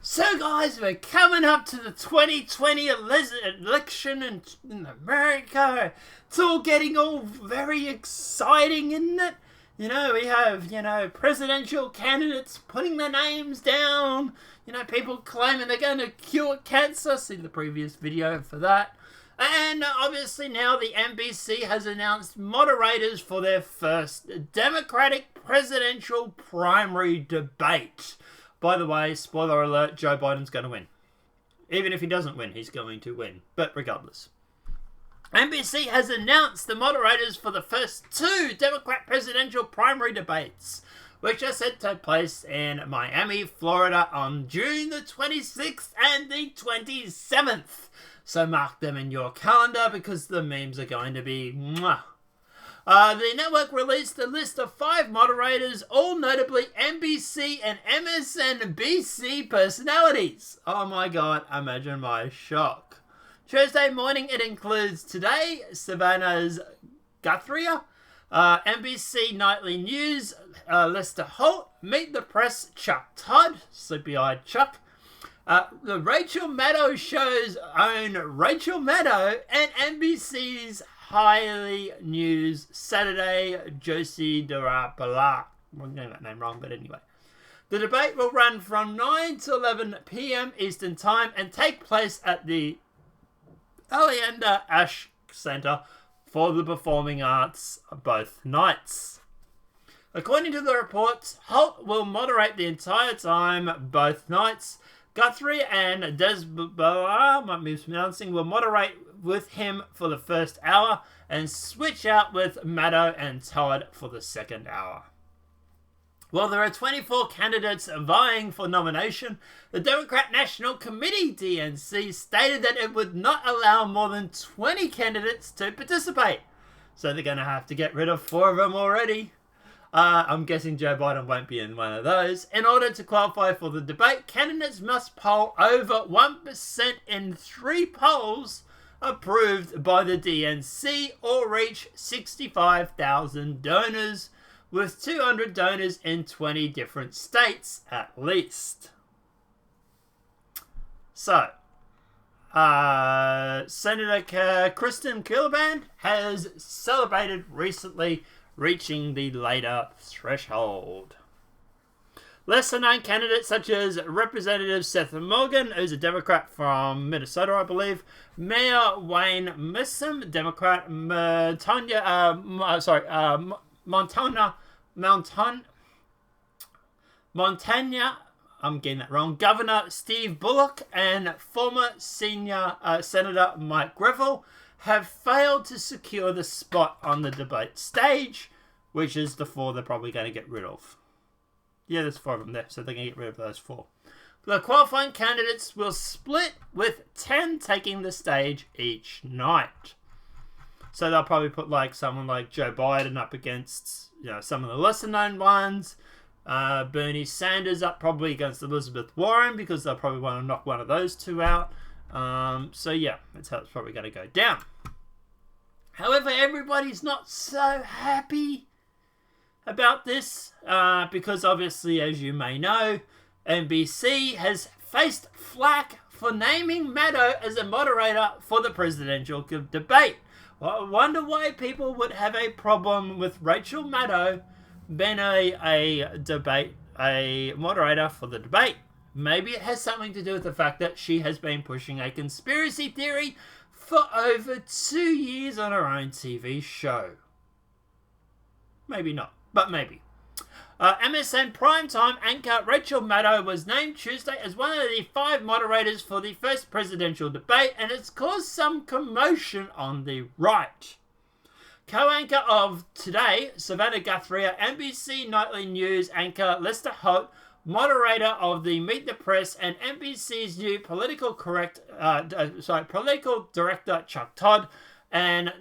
So guys, we're coming up to the 2020 election in America. It's all getting all very exciting, isn't it? We have, presidential candidates putting their names down. People claiming they're going to cure cancer. See the previous video for that. And obviously now the NBC has announced moderators for their first Democratic presidential primary debate. By the way, spoiler alert, Joe Biden's going to win. Even if he doesn't win, he's going to win. But regardless. NBC has announced the moderators for the first two Democrat presidential primary debates, which are set to take place in Miami, Florida on June the 26th and the 27th. So mark them in your calendar because the memes are going to be mwah. The network released a list of 5 moderators, all notably NBC and MSNBC personalities. Oh my god, imagine my shock. Tuesday morning it includes Today, Savannah's Guthrie, NBC Nightly News, Lester Holt, Meet the Press, Chuck Todd, sleepy-eyed Chuck, the Rachel Maddow show's own Rachel Maddow, and NBC's Highly News Saturday, Josie Darabala. I'm getting that name wrong, but anyway. The debate will run from 9 to 11 p.m. Eastern Time and take place at the Aleander Ash Center for the Performing Arts both nights. According to the reports, Holt will moderate the entire time both nights. Guthrie and Desbala, might be mispronouncing, will moderate with him for the first hour and switch out with Maddow and Todd for the second hour. While there are 24 candidates vying for nomination, the Democrat National Committee, DNC, stated that it would not allow more than 20 candidates to participate. So they're going to have to get rid of 4 of them already. I'm guessing Joe Biden won't be in one of those. In order to qualify for the debate, candidates must poll over 1% in 3 polls approved by the DNC or reach 65,000 donors, with 200 donors in 20 different states at least. So, Senator Kristen Gillibrand has celebrated recently reaching the later threshold. Lesser-known candidates such as Representative Seth Morgan, who's a Democrat from Minnesota, I believe, Mayor Wayne Missam, Democrat, Montana, I'm getting that wrong, Governor Steve Bullock, and former senior Senator Mike Greville have failed to secure the spot on the debate stage, which is the 4 they're probably going to get rid of. Yeah, there's 4 of them there, so they're going to get rid of those 4. The qualifying candidates will split, with 10 taking the stage each night. So they'll probably put someone like Joe Biden up against some of the lesser known ones. Bernie Sanders up probably against Elizabeth Warren because they'll probably want to knock one of those 2 out. So yeah, that's how it's probably going to go down. However, everybody's not so happy about this because obviously, as you may know, NBC has faced flack for naming Maddow as a moderator for the presidential debate. Well, I wonder why people would have a problem with Rachel Maddow being a moderator for the debate. Maybe it has something to do with the fact that she has been pushing a conspiracy theory for over 2 years on her own TV show. Maybe not, but maybe. MSN primetime anchor Rachel Maddow was named Tuesday as one of the 5 moderators for the first presidential debate, and it's caused some commotion on the right. Co-anchor of Today, Savannah Guthrie, NBC Nightly News anchor Lester Holt, moderator of the Meet the Press, and NBC's new political director Chuck Todd, and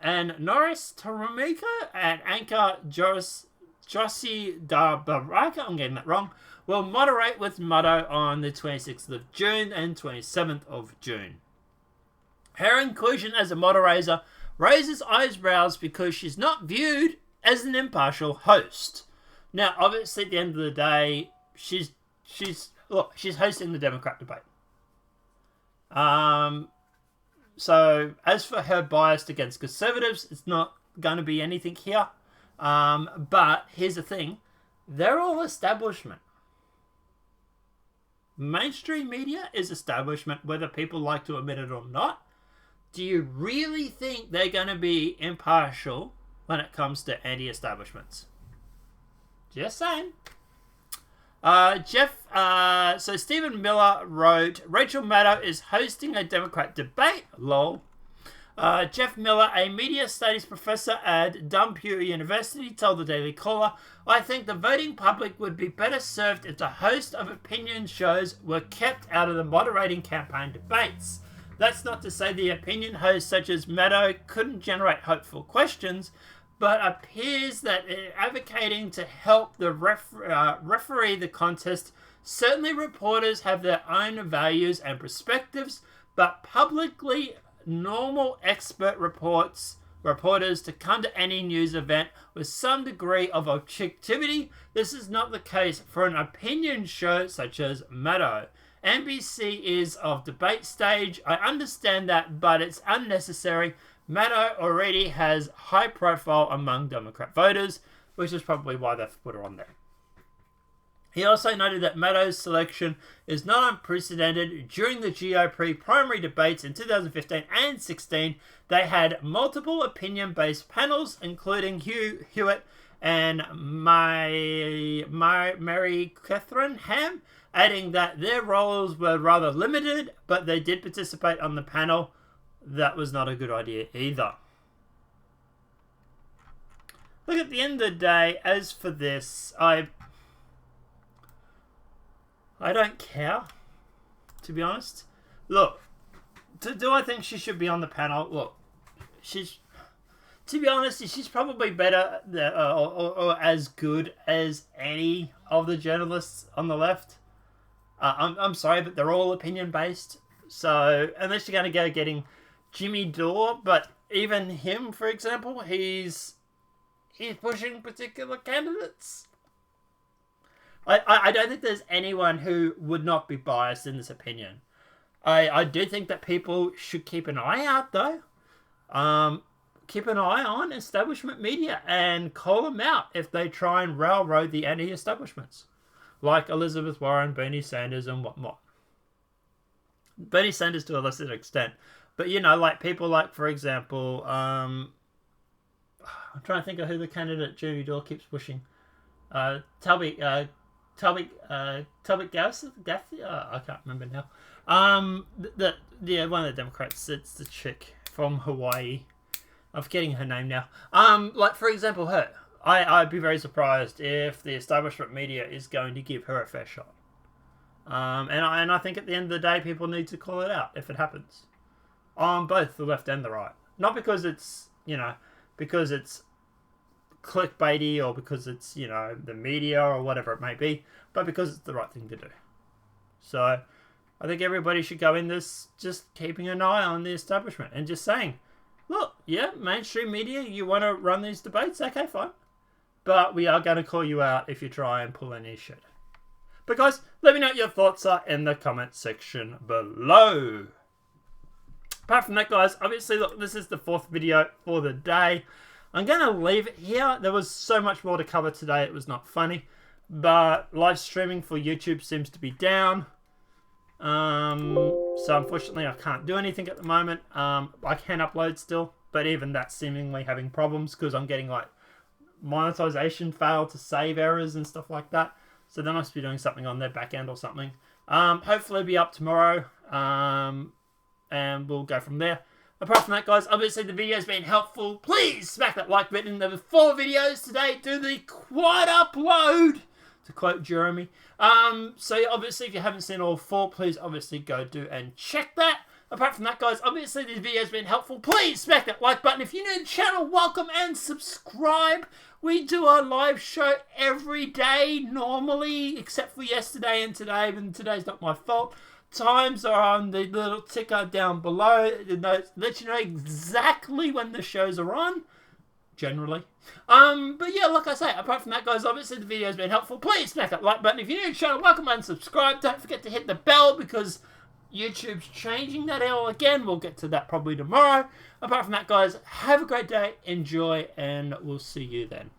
Norris Taramika and anchor Josie Darbaraka, I'm getting that wrong, will moderate with Maddow on the 26th of June and 27th of June. Her inclusion as a moderator raises eyebrows because she's not viewed as an impartial host. Now, obviously, at the end of the day, she's look, she's hosting the Democrat debate. So as for her bias against conservatives, it's not going to be anything here. But here's the thing. They're all establishment. Mainstream media is establishment, whether people like to admit it or not. Do you really think they're going to be impartial when it comes to anti-establishments? Just saying. So Stephen Miller wrote, Rachel Maddow is hosting a Democrat debate, lol. Jeff Miller, a media studies professor at Dunpure University, told the Daily Caller, I think the voting public would be better served if the host of opinion shows were kept out of the moderating campaign debates. That's not to say the opinion hosts such as Maddow couldn't generate hopeful questions, but appears that advocating to help the referee the contest, certainly reporters have their own values and perspectives, but publicly normal expert reporters to come to any news event with some degree of objectivity. This is not the case for an opinion show such as Maddow. NBC is of debate stage. I understand that, but it's unnecessary. Maddow already has high profile among Democrat voters, which is probably why they've put her on there. He also noted that Maddow's selection is not unprecedented. During the GOP primary debates in 2015 and 16, they had multiple opinion-based panels, including Hewitt and Mary Catherine Ham, adding that their roles were rather limited, but they did participate on the panel. That was not a good idea either. Look, at the end of the day, as for this, I don't care, to be honest. Look, do I think she should be on the panel? Look, to be honest, she's probably better or as good as any of the journalists on the left. I'm sorry, but they're all opinion-based. So, unless you're going to go getting Jimmy Dore, but even him, for example, he's pushing particular candidates. I don't think there's anyone who would not be biased in this opinion. I do think that people should keep an eye out, though. Keep an eye on establishment media and call them out if they try and railroad the anti-establishments. Like Elizabeth Warren, Bernie Sanders, and whatnot. Bernie Sanders to a lesser extent. But, you know, like people like, for example, I'm trying to think of who the candidate Jimmy Dore keeps pushing. Talbot Gaffney? I can't remember now. One of the Democrats. It's the chick from Hawaii. I'm forgetting her name now. Like, for example, her. I'd be very surprised if the establishment media is going to give her a fair shot. And I think at the end of the day, people need to call it out if it happens. On both the left and the right. Not because it's, because it's clickbaity or because it's, the media or whatever it may be, but because it's the right thing to do. So, I think everybody should go in this just keeping an eye on the establishment and just saying, look, yeah, mainstream media, you want to run these debates? Okay, fine. But we are going to call you out if you try and pull any shit. But guys, let me know what your thoughts are in the comment section below. Apart from that, guys, obviously, look, this is the 4th video for the day. I'm going to leave it here. There was so much more to cover today. It was not funny. But live streaming for YouTube seems to be down. So unfortunately, I can't do anything at the moment. I can upload still, but even that's seemingly having problems because I'm getting like monetization failed to save errors and stuff like that. So they must be doing something on their back end or something. Hopefully it'll be up tomorrow. And we'll go from there. Apart from that, guys, obviously the video's been helpful. Please smack that like button. There were 4 videos today. Do the quad upload, to quote Jeremy. So obviously, if you haven't seen all 4, please obviously go do and check that. Apart from that, guys, obviously this video's been helpful. Please smack that like button. If you're new to the channel, welcome and subscribe. We do our live show every day normally, except for yesterday and today, but today's not my fault. Times are on the little ticker down below. Let you know exactly when the shows are on. generally. But yeah, like I say, apart from that, guys, obviously the video's been helpful. Please smack that like button if you're new to the channel. Welcome and subscribe. Don't forget to hit the bell because YouTube's changing that all again. We'll get to that probably tomorrow. Apart from that, guys, have a great day, enjoy, and we'll see you then.